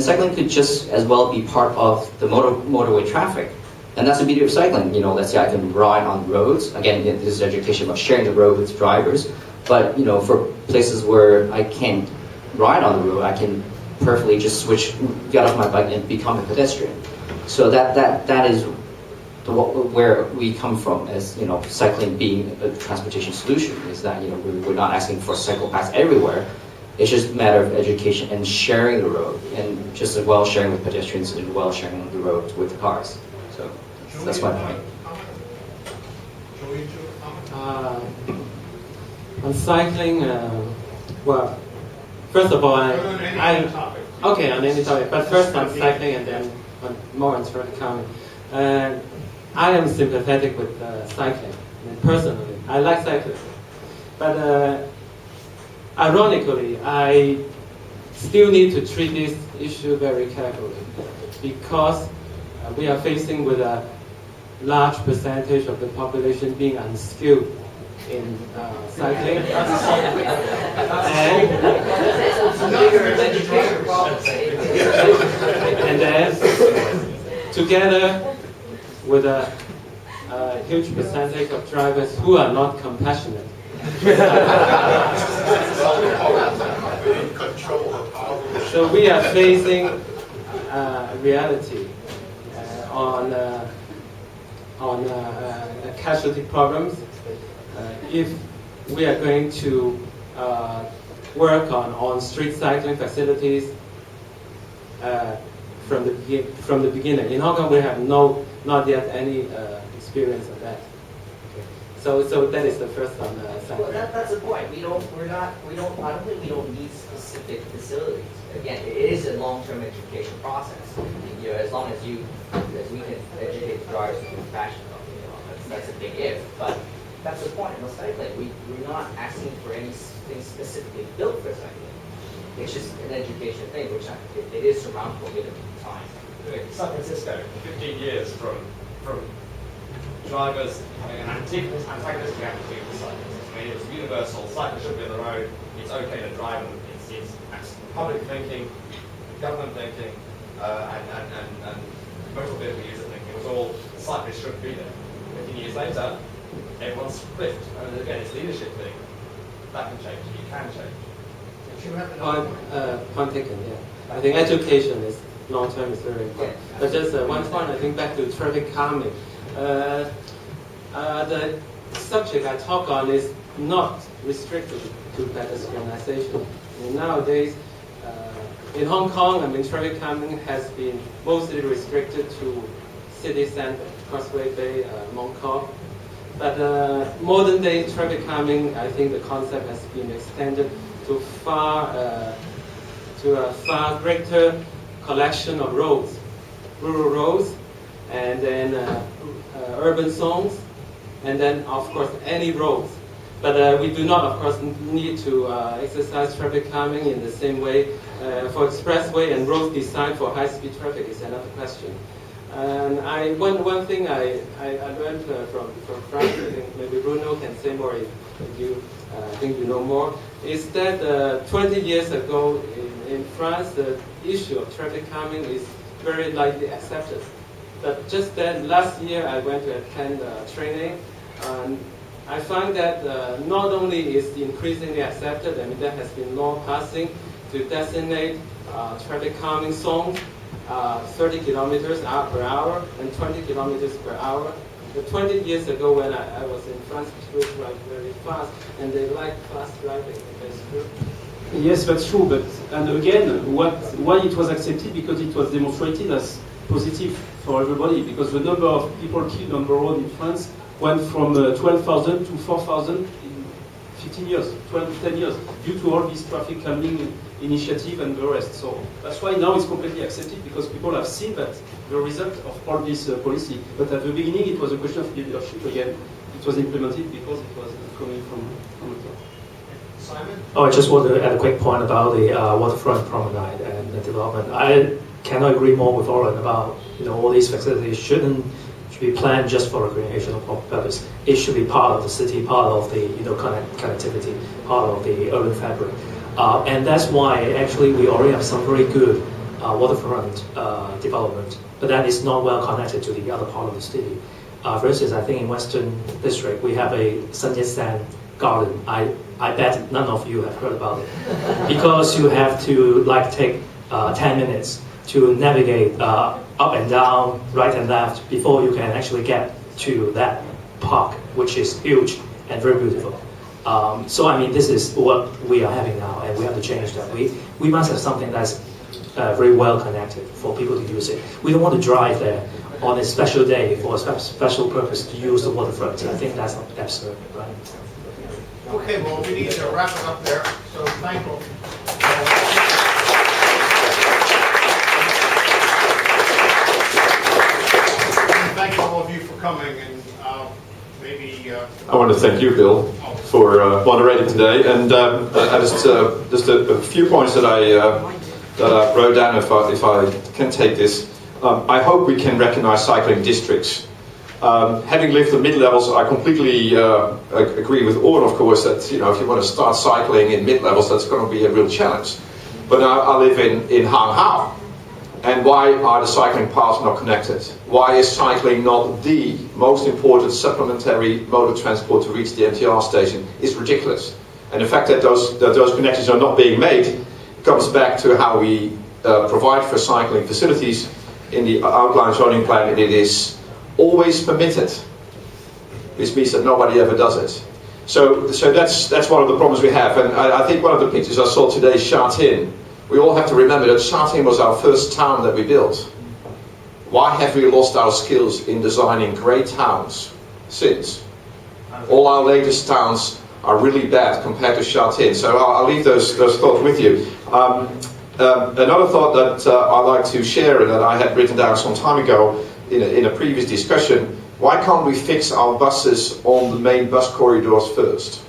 Cycling could just as well be part of the motorway traffic. And that's the beauty of cycling. Let's say I can ride on roads. Again, this is education about sharing the road with drivers. But, for places where I can't ride on the road, I can perfectly just get off my bike and become a pedestrian. So that is where we come from as, cycling being a transportation solution, is that, we're not asking for cycle paths everywhere. It's just a matter of education and sharing the road, and just as well sharing with pedestrians and well sharing the road with the cars. So that's my point. On cycling, well, first of all, okay, on any topic, but first on cycling and then more on traffic calming. I am sympathetic with cycling, personally. I like cycling, but ironically, I still need to treat this issue very carefully because we are facing with a large percentage of the population being unskilled in cycling. And then, together with a huge percentage of drivers who are not compassionate. So we are facing reality on casualty problems. If we are going to work on street cycling facilities from the beginning. In Hong Kong, we have not yet any experience of that. So that is the first on cycling. Well, that's the point. I don't think we don't need specific facilities. Again, it is a long-term education process. As long as we can educate the drivers to compassion, that's a big if. But that's the point. In cycling, we're not asking for anything specifically built for cycling. It's just an education thing, which it is surmountable given time. San Francisco, 15 years from drivers having an antagonistic attitude to cyclists. I mean, it was universal. Cyclists should be on the road. It's okay to drive them. It's public thinking, government thinking, and motor vehicle user thinking. It was all cyclists should be there. 15 years later, everyone's split. And again, it's a leadership thing. That can change. You can change. Point taken, yeah. I think education is long-term is very important. But just one point, I think back to traffic calming. The subject I talk on is not restricted to pedestrianization. Nowadays, in Hong Kong, traffic calming has been mostly restricted to city center, Causeway Bay, Mong Kok. But modern day traffic calming, I think the concept has been extended to a far greater collection of roads, rural roads, and then urban zones, and then of course any roads. But we do not, of course, need to exercise traffic calming in the same way for expressway and roads designed for high-speed traffic is another question. And one thing I learned from France, I think maybe Bruno can say more if you think you know more, is that 20 years ago in France, the issue of traffic calming is very lightly accepted. But just then, last year I went to attend training, and I find that not only is increasingly accepted, there has been law passing to designate traffic calming zones 30 kilometers per hour and 20 kilometers per hour. But 20 years ago when I was in France, people drive very fast, and they like fast driving. That's true. Yes, that's true. But and again, why it was accepted? Because it was demonstrated as positive for everybody. Because the number of people killed on the road in France went from 12,000 to 4,000 in 15 years, 10 years, due to all this traffic calming initiative and the rest. So that's why now it's completely accepted, because people have seen that the result of all this policy. But at the beginning, it was a question of leadership again. It was implemented because it was coming from the top. Simon? I just want to add a quick point about the waterfront promenade and the development. I cannot agree more with Oren about all these facilities should be planned just for recreational purpose. It should be part of the city, part of the connectivity, part of the urban fabric. And that's why actually we already have some very good waterfront development, but that is not well connected to the other part of the city. For instance, I think in Western District we have a Sun Yat-sen garden. I bet none of you have heard about it because you have to take 10 minutes to navigate up and down, right and left before you can actually get to that park, which is huge and very beautiful. So I mean, this is what we are having now, and we have to change that. We must have something that's very well connected for people to use it. We don't want to drive there on a special day for a special purpose to use the waterfront. I think that's absurd, right? Okay, well, we need to wrap it up there. So thank you. Thank all of you for coming, and maybe. I want to thank you, Bill, for moderating today, and just a few points that I wrote down. If I can take this, I hope we can recognise cycling districts. Having lived the mid-levels, I completely agree with Owen, of course, that if you want to start cycling in mid-levels, that's going to be a real challenge. But I live in Hang Hao. And why are the cycling paths not connected? Why is cycling not the most important supplementary mode of transport to reach the MTR station? It's ridiculous. And the fact that those connections are not being made comes back to how we provide for cycling facilities in the outline zoning plan. It is always permitted, which means that nobody ever does it. So that's one of the problems we have. And I think one of the pictures I saw today, Sha Tin. We all have to remember that Sha Tin was our first town that we built. Why have we lost our skills in designing great towns since? All our latest towns are really bad compared to Sha Tin. So I'll leave those thoughts with you. Another thought that I'd like to share and that I had written down some time ago in a previous discussion, why can't we fix our buses on the main bus corridors first?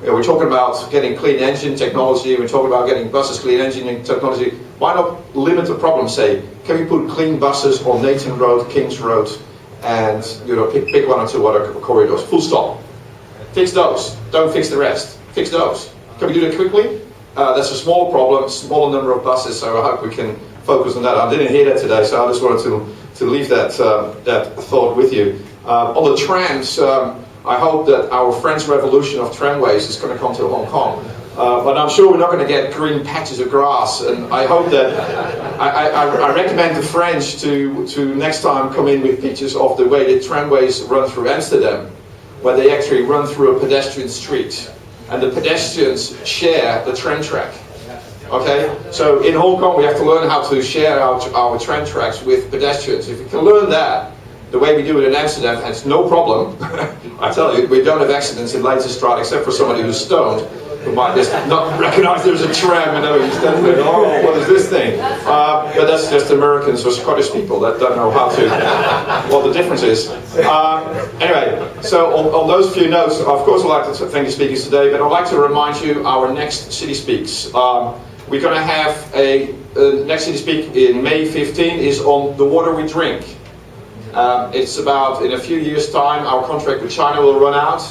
We're talking about getting clean engine technology, we're talking about getting buses clean engine technology. Why not limit the problem, say, can we put clean buses on Nathan Road, King's Road, and pick one or two other corridors, full stop. Fix those, don't fix the rest, fix those. Can we do that quickly? That's a small problem, smaller number of buses, so I hope we can focus on that. I didn't hear that today, so I just wanted to leave that thought with you. On the trams, I hope that our French revolution of tramways is going to come to Hong Kong. But I'm sure we're not going to get green patches of grass, and I hope that I recommend the French to next time come in with pictures of the way the tramways run through Amsterdam, where they actually run through a pedestrian street, and the pedestrians share the tram track. Okay, so in Hong Kong we have to learn how to share our tram tracks with pedestrians. If we can learn that the way we do it in Amsterdam, it's no problem. I tell you, we don't have accidents in Leidsstraat except for somebody who's stoned, who might just not recognize there's a tram and he's standing there, oh, what is this thing? But that's just Americans or Scottish people that don't know what the difference is. Anyway, so on those few notes, of course I'd like to thank the speakers today, but I'd like to remind you our next CitySpeaks. We're going to have a next CitySpeak in May 15 is on the water we drink. It's about, in a few years' time, our contract with China will run out.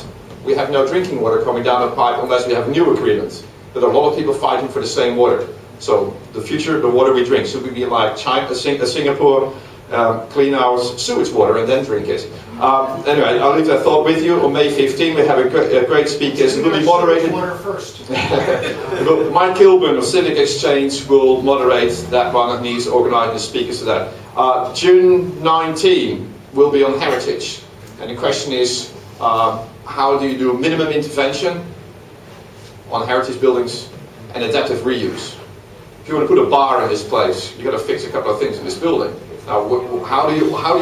We have no drinking water coming down the pipe unless we have a new agreement. There are a lot of people fighting for the same water. So the future, the water we drink, should we be like China, Singapore, clean our sewage water and then drink it? Anyway, I'll leave that thought with you. On May 15, we have a great speakers. It will be moderated. Water first. Mike Kilburn of Civic Exchange will moderate that one, and he's organising the speakers for that. June 19 will be on heritage, and the question is, how do you do minimum intervention on heritage buildings and adaptive reuse? If you want to put a bar in this place, you've got to fix a couple of things in this building. Now, how do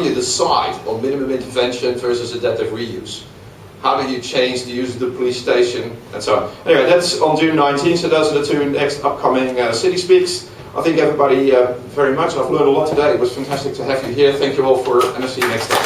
you decide on minimum intervention versus adaptive reuse? How do you change the use of the police station and so on? Anyway, that's on June 19th, so those are the two next upcoming CitySpeaks. I thank everybody very much. I've learned a lot today. It was fantastic to have you here. Thank you all and I'll see you next time.